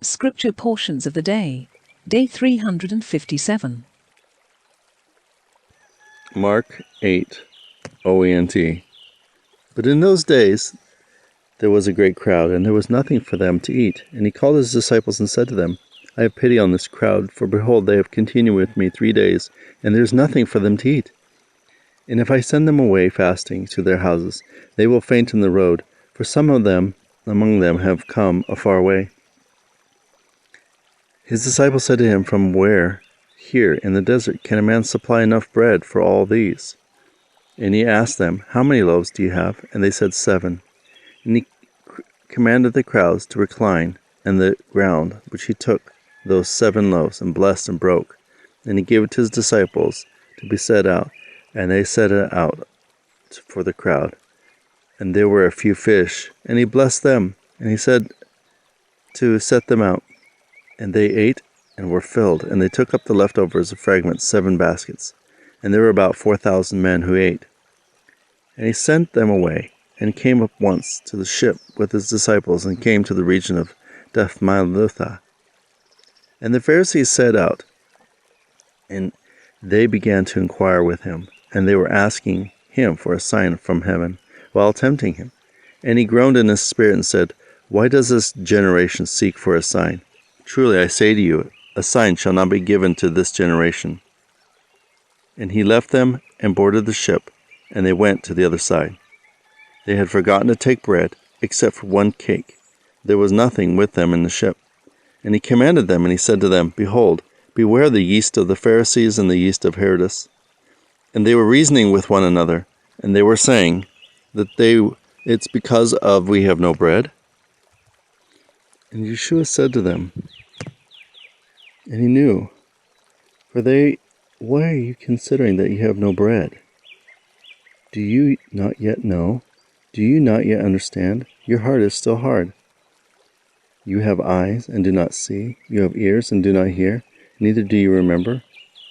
Scripture portions of the day. Day 357. Mark 8, OENT. But in those days there was a great crowd, and there was nothing for them to eat. And he called his disciples and said to them, I have pity on this crowd, for behold, they have continued with me 3 days, and there is nothing for them to eat. And if I send them away fasting to their houses, they will faint in the road, for some of them among them have come a far way. His disciples said to him, From where, here in the desert, can a man supply enough bread for all these? And he asked them, How many loaves do you have? And they said, 7. And he commanded the crowds to recline, and the ground, which he took those 7 loaves, and blessed and broke. And he gave it to his disciples to be set out, and they set it out for the crowd. And there were a few fish, and he blessed them, and he said to set them out. And they ate and were filled, and they took up the leftovers of fragments, 7 baskets. And there were about 4,000 men who ate. And he sent them away, and came up once to the ship with his disciples, and came to the region of Dalmanutha. And the Pharisees set out, and they began to inquire with him, and they were asking him for a sign from heaven, while tempting him. And he groaned in his spirit and said, Why does this generation seek for a sign? Truly I say to you, a sign shall not be given to this generation. And he left them and boarded the ship, and they went to the other side. They had forgotten to take bread, except for 1 cake. There was nothing with them in the ship. And he commanded them, and he said to them, Behold, beware the yeast of the Pharisees and the yeast of Herodes. And they were reasoning with one another, and they were saying that it's because of we have no bread. And Yeshua said to them, and he knew, why are you considering that you have no bread? Do you not yet know? Do you not yet understand? Your heart is still hard. You have eyes and do not see. You have ears and do not hear. Neither do you remember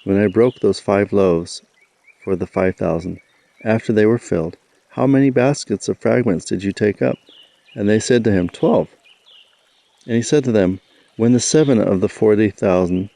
when I broke those 5 loaves for the 5,000, after they were filled. How many baskets of fragments did you take up? And they said to him, 12. And he said to them, When the 7 of the 40,000.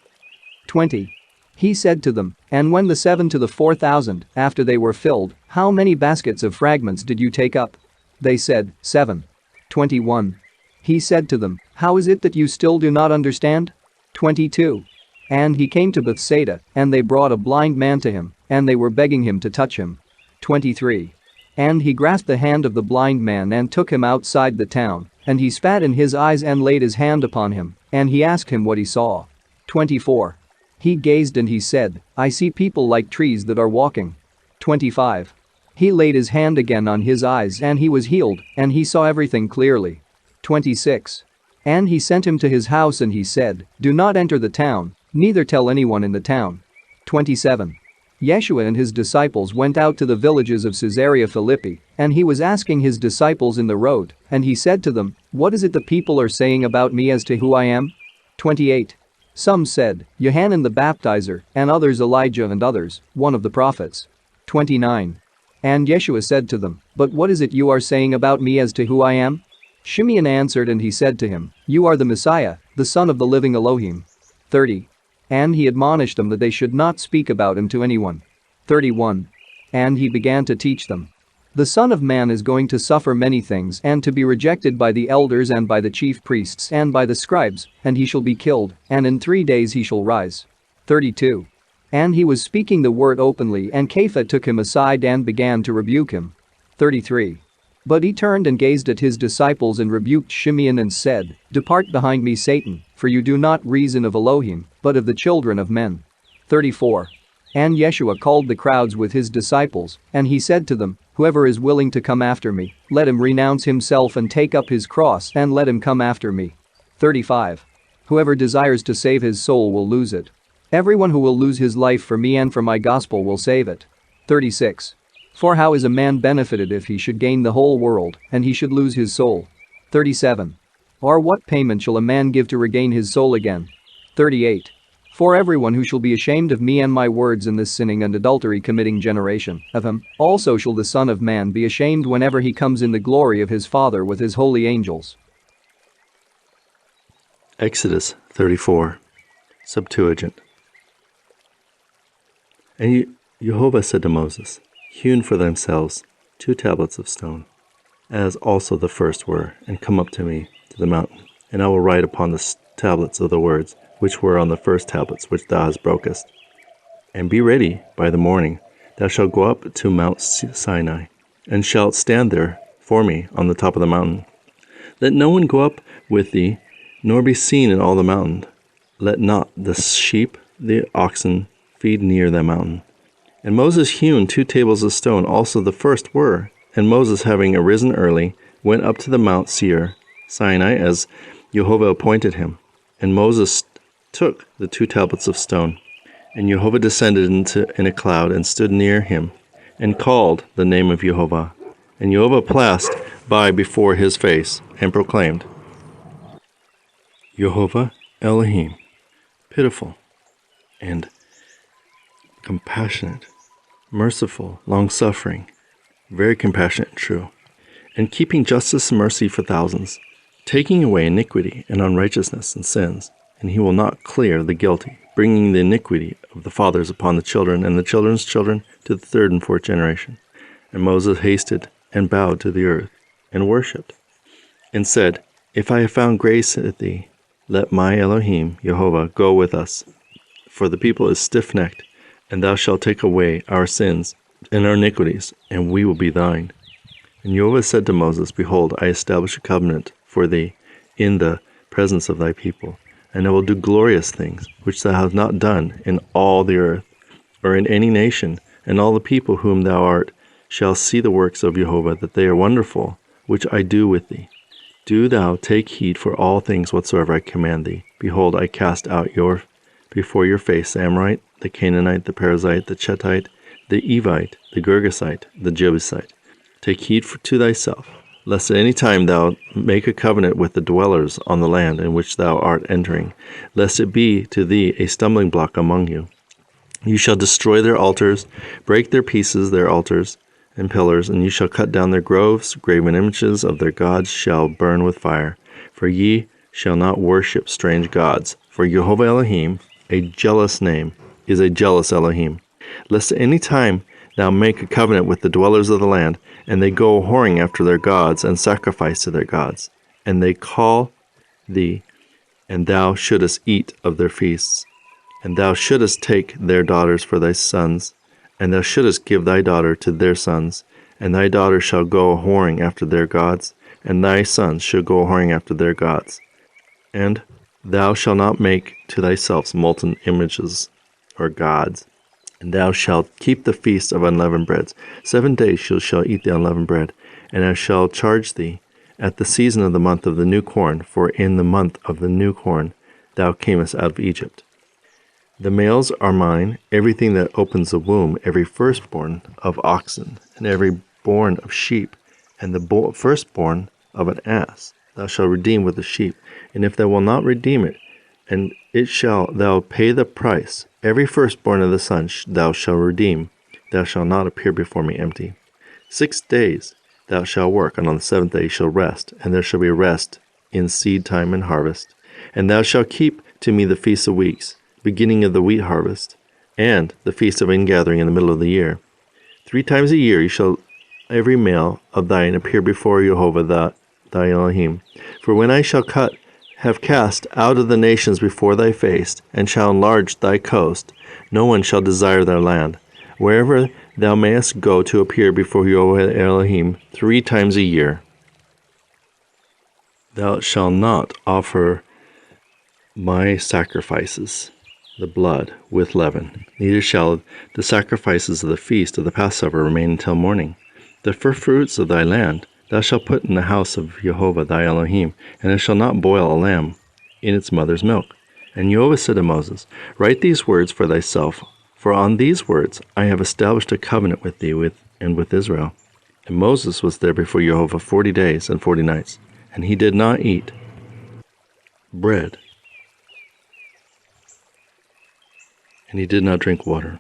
20. He said to them, And when the 7 to the 4,000, after they were filled, how many baskets of fragments did you take up? They said, 7. 21. He said to them, How is it that you still do not understand? 22. And he came to Bethsaida, and they brought a blind man to him, and they were begging him to touch him. 23. And he grasped the hand of the blind man and took him outside the town, and he spat in his eyes and laid his hand upon him, and he asked him what he saw. 24. He gazed and he said, I see people like trees that are walking. 25. He laid his hand again on his eyes and he was healed, and he saw everything clearly. 26. And he sent him to his house and he said, Do not enter the town, neither tell anyone in the town. 27. Yeshua and his disciples went out to the villages of Caesarea Philippi, and he was asking his disciples in the road, and he said to them, What is it the people are saying about me as to who I am? 28. Some said, Yohanan the Baptizer, and others Elijah, and others, one of the prophets. 29. And Yeshua said to them, But what is it you are saying about me as to who I am? Shimeon answered and he said to him, You are the Messiah, the Son of the living Elohim. 30. And he admonished them that they should not speak about him to anyone. 31. And he began to teach them. The Son of Man is going to suffer many things and to be rejected by the elders and by the chief priests and by the scribes, and he shall be killed, and in 3 days he shall rise. 32. And he was speaking the word openly, and Kepha took him aside and began to rebuke him. 33. But he turned and gazed at his disciples and rebuked Shimeon and said, Depart behind me, Satan, for you do not reason of Elohim, but of the children of men. 34. And Yeshua called the crowds with his disciples, and he said to them, Whoever is willing to come after me, let him renounce himself and take up his cross and let him come after me. 35. Whoever desires to save his soul will lose it. Everyone who will lose his life for me and for my gospel will save it. 36. For how is a man benefited if he should gain the whole world, and he should lose his soul? 37. Or what payment shall a man give to regain his soul again? 38. For everyone who shall be ashamed of me and my words in this sinning and adultery committing generation, of him also shall the Son of Man be ashamed whenever he comes in the glory of his Father with his holy angels. Exodus 34, Septuagint. And Jehovah said to Moses, Hewn for themselves 2 tablets of stone, as also the first were, and come up to me to the mountain, and I will write upon the tablets of the words which were on the first tablets which thou hast brokest. And be ready by the morning, thou shalt go up to Mount Sinai, and shalt stand there for me on the top of the mountain. Let no one go up with thee, nor be seen in all the mountain. Let not the sheep, the oxen, feed near the mountain. And Moses hewn 2 tables of stone, also the first were. And Moses, having arisen early, went up to the Mount Sinai, as Jehovah appointed him. And Moses took the 2 tablets of stone. And Jehovah descended in a cloud, and stood near him, and called the name of Jehovah. And Jehovah passed by before his face, and proclaimed, Jehovah Elohim, pitiful and compassionate, merciful, long-suffering, very compassionate and true, and keeping justice and mercy for thousands, taking away iniquity and unrighteousness and sins, and he will not clear the guilty, bringing the iniquity of the fathers upon the children and the children's children to the 3rd and 4th generation. And Moses hasted and bowed to the earth, and worshipped, and said, If I have found grace at thee, let my Elohim, Jehovah, go with us. For the people is stiff-necked, and thou shalt take away our sins and our iniquities, and we will be thine. And Jehovah said to Moses, Behold, I establish a covenant for thee in the presence of thy people, and I will do glorious things, which thou hast not done in all the earth, or in any nation, and all the people whom thou art shall see the works of Jehovah, that they are wonderful, which I do with thee. Do thou take heed for all things whatsoever I command thee. Behold, I cast out before your face the Amorite, the Canaanite, the Perizzite, the Chetite, the Evite, the Girgasite, the Jebusite. Take heed to thyself, lest at any time thou make a covenant with the dwellers on the land in which thou art entering, lest it be to thee a stumbling block among you. You shall destroy their altars, break their pieces, their altars and pillars, and you shall cut down their groves, graven images of their gods shall burn with fire. For ye shall not worship strange gods. For Jehovah Elohim, a jealous name, is a jealous Elohim. Lest at any time thou make a covenant with the dwellers of the land, and they go whoring after their gods, and sacrifice to their gods, and they call thee, and thou shouldest eat of their feasts, and thou shouldest take their daughters for thy sons, and thou shouldest give thy daughter to their sons, and thy daughter shall go whoring after their gods, and thy sons shall go whoring after their gods. And thou shalt not make to thyself molten images or gods, and thou shalt keep the feast of unleavened breads. 7 days you shall eat the unleavened bread, and I shall charge thee at the season of the month of the new corn, for in the month of the new corn thou camest out of Egypt. The males are mine, everything that opens the womb, every firstborn of oxen, and every born of sheep, and the firstborn of an ass, thou shalt redeem with the sheep. And if thou wilt not redeem it, and it shall thou pay the price, every firstborn of the son thou shalt redeem. Thou shalt not appear before me empty. 6 days thou shalt work, and on the 7th day shalt rest, and there shall be rest in seed time and harvest. And thou shalt keep to me the feast of weeks, beginning of the wheat harvest, and the feast of ingathering in the middle of the year. 3 times a year you shall every male of thine appear before Jehovah thy Elohim. For when I shall have cast out of the nations before thy face, and shall enlarge thy coast, no one shall desire their land. Wherever thou mayest go to appear before Jehovah Elohim 3 times a year. Thou shalt not offer my sacrifices, the blood, with leaven, neither shall the sacrifices of the feast of the Passover remain until morning. The first fruits of thy land thou shalt put in the house of Jehovah thy Elohim, and thou shalt not boil a lamb in its mother's milk. And Jehovah said to Moses, Write these words for thyself, for on these words I have established a covenant with thee and with Israel. And Moses was there before Jehovah 40 days and 40 nights, and he did not eat bread, and he did not drink water.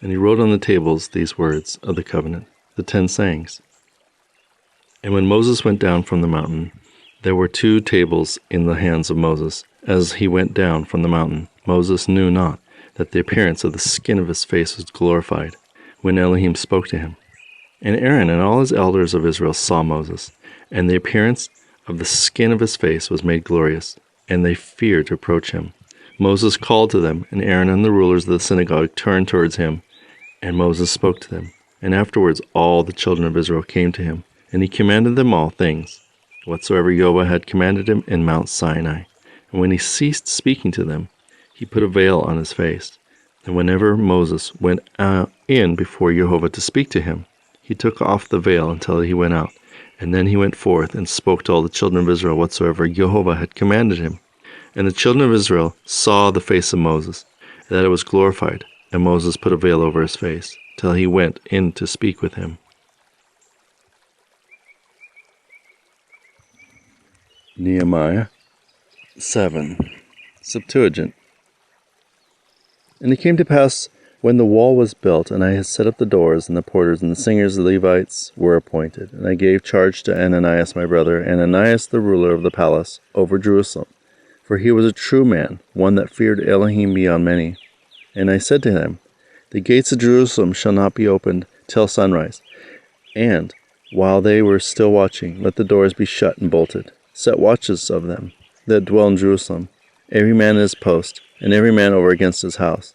And he wrote on the tables these words of the covenant, the 10 sayings. And when Moses went down from the mountain, there were 2 tables in the hands of Moses, as he went down from the mountain, Moses knew not that the appearance of the skin of his face was glorified, when Elohim spoke to him. And Aaron and all his elders of Israel saw Moses, and the appearance of the skin of his face was made glorious, and they feared to approach him. Moses called to them, and Aaron and the rulers of the synagogue turned towards him, and Moses spoke to them. And afterwards all the children of Israel came to him, and he commanded them all things, whatsoever Jehovah had commanded him in Mount Sinai. And when he ceased speaking to them, he put a veil on his face. And whenever Moses went in before Jehovah to speak to him, he took off the veil until he went out. And then he went forth and spoke to all the children of Israel whatsoever Jehovah had commanded him. And the children of Israel saw the face of Moses, that it was glorified, and Moses put a veil over his face, till he went in to speak with him. Nehemiah 7. Septuagint. And it came to pass, when the wall was built, and I had set up the doors, and the porters, and the singers, the Levites, were appointed, and I gave charge to Ananias my brother, Ananias the ruler of the palace, over Jerusalem. For he was a true man, one that feared Elohim beyond many. And I said to him, the gates of Jerusalem shall not be opened till sunrise, and, while they were still watching, let the doors be shut and bolted. Set watches of them that dwell in Jerusalem, every man at his post, and every man over against his house.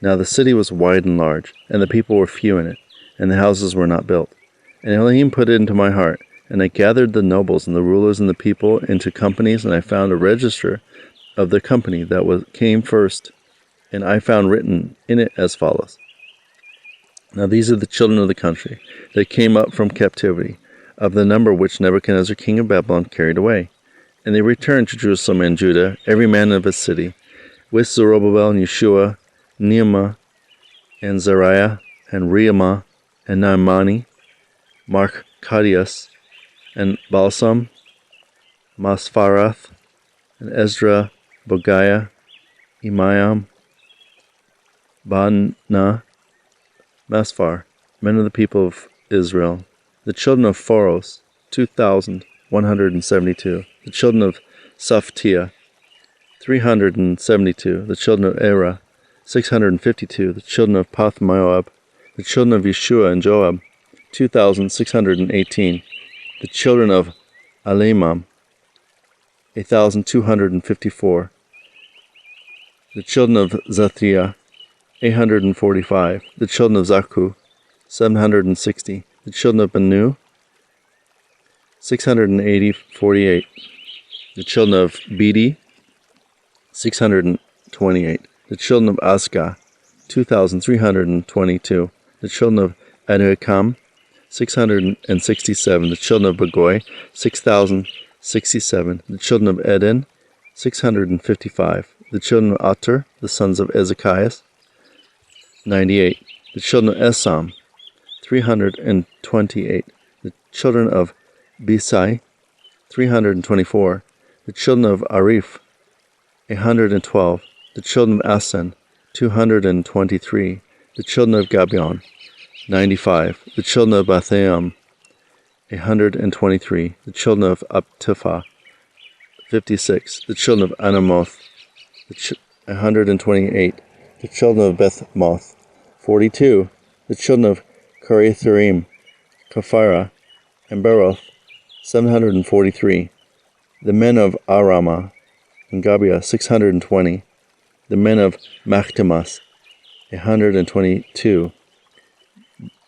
Now the city was wide and large, and the people were few in it, and the houses were not built. And Elohim put it into my heart, and I gathered the nobles and the rulers and the people into companies, and I found a register of the company that came first, and I found written in it as follows. Now these are the children of the country that came up from captivity, of the number which Nebuchadnezzar king of Babylon carried away. And they returned to Jerusalem and Judah, every man of his city, with Zerubbabel and Yeshua, Nehemiah, and Zariah, and Reemah, and Naamani, Marcadius, and Balsam, Maspharath, and Ezra, Bogiah, Emiam, Baana, Masphar, men of the people of Israel. The children of Phoros, 2,172. The children of Saphtiah, 372. The children of Era, 652. The children of Path-Moab. The children of Yeshua and Joab, 2,618. The children of Alimam, 1,254. The children of Zathiah, 845. The children of Zakku, 760. The children of Banu, 648. The children of Bedi, 628. The children of Asgah, 2,322. The children of Adikam, 667. The children of Bagoi, 6,067. The children of Eden, 655. The children of Ater, the sons of Ezekias, 98. The children of Esam, 328. The children of Besai, 324. The children of Arif, 112. The children of Asen, 223. The children of Gabion, 95. The children of Bathaam, 123. The children of Aptiphah, 56. The children of Anamoth, 128. The children of Bethmoth, 42. The children of Kiriathaim, Kaphira, and Beroth, 743. The men of Aramah and Gabia, 620. The men of Machtimas, 122.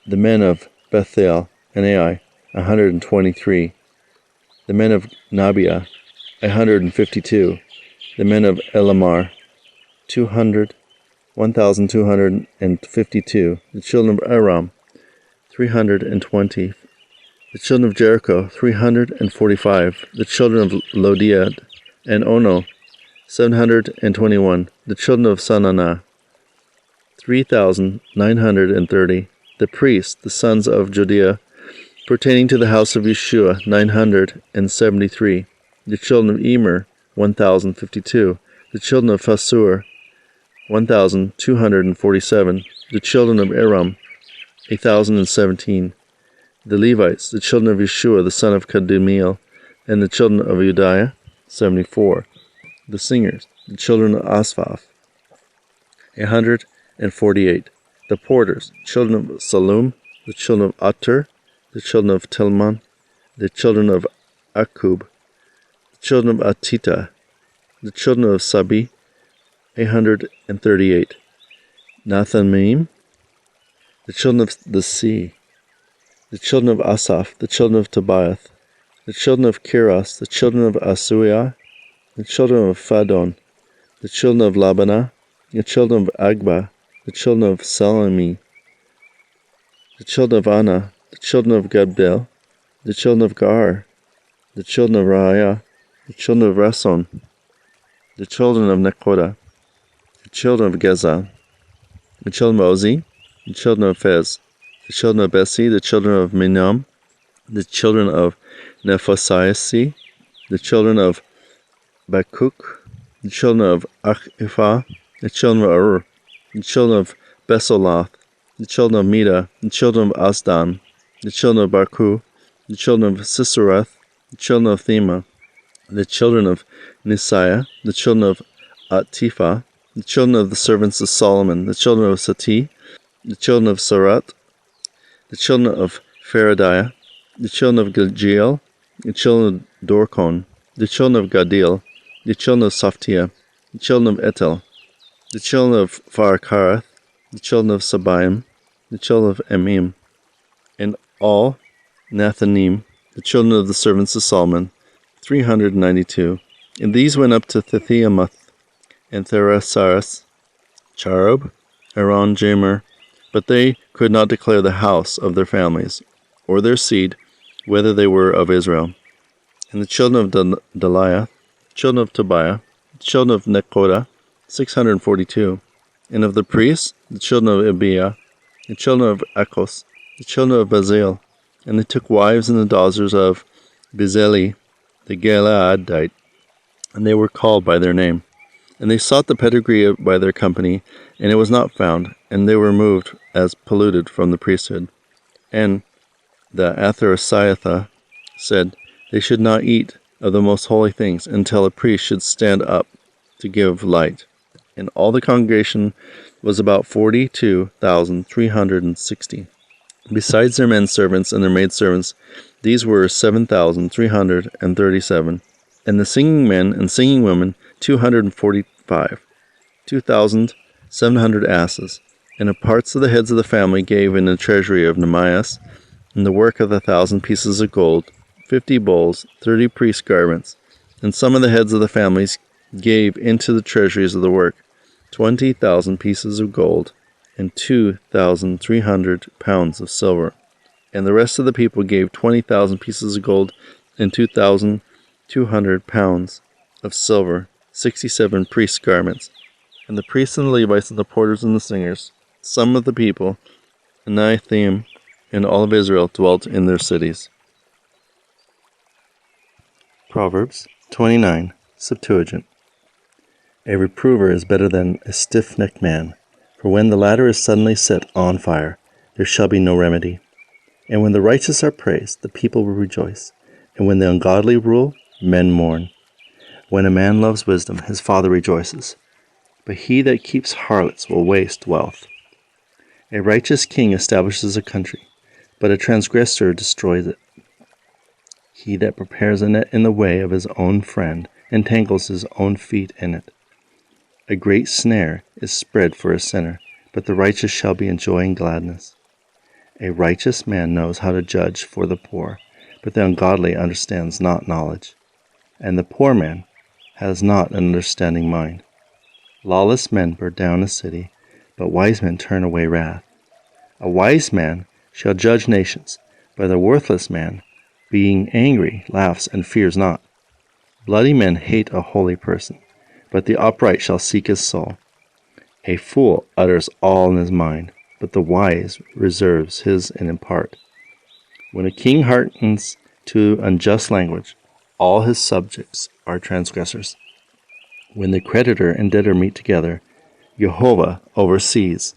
The men of Bethel and Ai, 123. The men of Nabia, 152. The men of Elamar, 1,252. The children of Aram, 320. The children of Jericho, 345. The children of Lodiad and Ono, 721. The children of Sananah, 3,930. The priests, the sons of Judea, pertaining to the house of Yeshua, 973. The children of Emer, 1,052. The children of Phasur, 1,247. The children of Aram, 1,017. The Levites, the children of Yeshua, the son of Kadmiel, and the children of Udiah, 74. The singers, the children of Asaph, 148. The porters, children of Salum, the children of Atur, the children of Tilman, the children of Akub, the children of Atita, the children of Sabi, 838. Nathanim, the children of the sea, the children of Asaph, the children of Tobiath, the children of Kiros, the children of Asuiah, the children of Phadon, the children of Labana, the children of Agba, the children of Salami, the children of Anna, the children of Gabdel, the children of Gar, the children of Raiah, the children of Rason, the children of Nekoda, the children of Geza, the children of Ozi, the children of Fez, the children of Besi, the children of Minam, the children of Nephosiasi, the children of Bakuk, the children of Achifah, the children of Ur, the children of Besolath, the children of Meda, the children of Asdan, the children of Barku, the children of Siserath, the children of Thema, the children of Nisiah, the children of Atiphah, the children of the servants of Solomon, the children of Sati, the children of Sarat, the children of Faradiah, the children of Gilgeel, the children of Dorkon, the children of Gadil, the children of Saftia, the children of Etel, the children of Pharkarath, the children of Sabaim, the children of Emim, and all Nathanim, the children of the servants of Solomon, 392. And these went up to Thethiamath, and Therasaris, Charub, Aaron, Jamer, but they could not declare the house of their families, or their seed, whether they were of Israel. And the children of Deliah, children of Tobiah, children of Nekoda, 642. And of the priests, the children of Abiah, the children of Akos, the children of Bazil. And they took wives and the daughters of Bezeli, the Galaadite, and they were called by their name. And they sought the pedigree by their company, and it was not found, and they were removed as polluted from the priesthood. And the Atharasiatha said, they should not eat of the most holy things until a priest should stand up to give light. And all the congregation was about 42,360. Besides their men servants and their maidservants, these were 7,337. And the singing men and singing women, 245. 2,700 asses. And of parts of the heads of the family gave in the treasury of Nehemias, in the work of 1,000 pieces of gold, 50 bowls, 30 priest garments. And some of the heads of the families gave into the treasuries of the work 20,000 pieces of gold, and 2,300 pounds of silver. And the rest of the people gave 20,000 pieces of gold, and 2,200 pounds of silver, 67 priest garments. And the priests and the Levites and the porters and the singers, some of the people, Anathim, and all of Israel dwelt in their cities. Proverbs 29, Septuagint. A reprover is better than a stiff-necked man, for when the latter is suddenly set on fire, there shall be no remedy. And when the righteous are praised, the people will rejoice, and when the ungodly rule, men mourn. When a man loves wisdom, his father rejoices, but he that keeps harlots will waste wealth. A righteous king establishes a country, but a transgressor destroys it. He that prepares a net in the way of his own friend entangles his own feet in it. A great snare is spread for a sinner, but the righteous shall be enjoying gladness. A righteous man knows how to judge for the poor, but the ungodly understands not knowledge. And the poor man has not an understanding mind. Lawless men burn down a city, but wise men turn away wrath. A wise man shall judge nations, but a worthless man, being angry, laughs and fears not. Bloody men hate a holy person, but the upright shall seek his soul. A fool utters all in his mind, but the wise reserves his in part. When a king hearkens to unjust language, all his subjects are transgressors. When the creditor and debtor meet together, Jehovah oversees.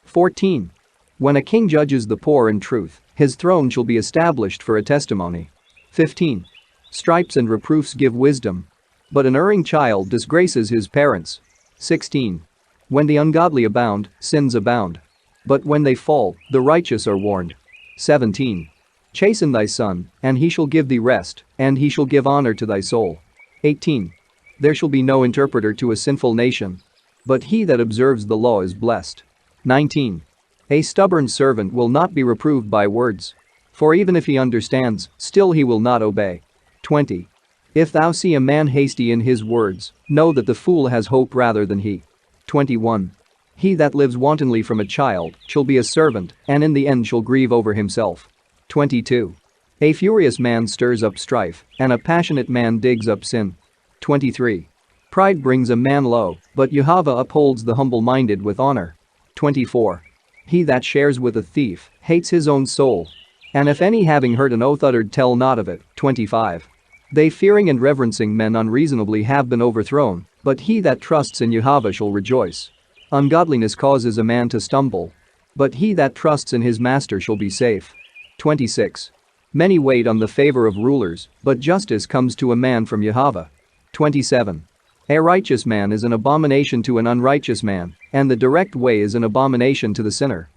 14. When a king judges the poor in truth, his throne shall be established for a testimony. 15. Stripes and reproofs give wisdom. but an erring child disgraces his parents. 16. When the ungodly abound, sins abound. But when they fall, the righteous are warned. 17. Chasten thy son, and he shall give thee rest, and he shall give honor to thy soul. 18. There shall be no interpreter to a sinful nation. But he that observes the law is blessed. 19. A stubborn servant will not be reproved by words. For even if he understands, still he will not obey. 20. If thou see a man hasty in his words, know that the fool has hope rather than he. 21. He that lives wantonly from a child shall be a servant, and in the end shall grieve over himself. 22. A furious man stirs up strife, and a passionate man digs up sin. 23. Pride brings a man low, but Jehovah upholds the humble-minded with honor. 24. He that shares with a thief hates his own soul. And if any having heard an oath uttered tell not of it. 25. They fearing and reverencing men unreasonably have been overthrown, but he that trusts in Jehovah shall rejoice. Ungodliness causes a man to stumble, but he that trusts in his master shall be safe. 26. Many wait on the favor of rulers, but justice comes to a man from Jehovah. 27. A righteous man is an abomination to an unrighteous man, and the direct way is an abomination to the sinner.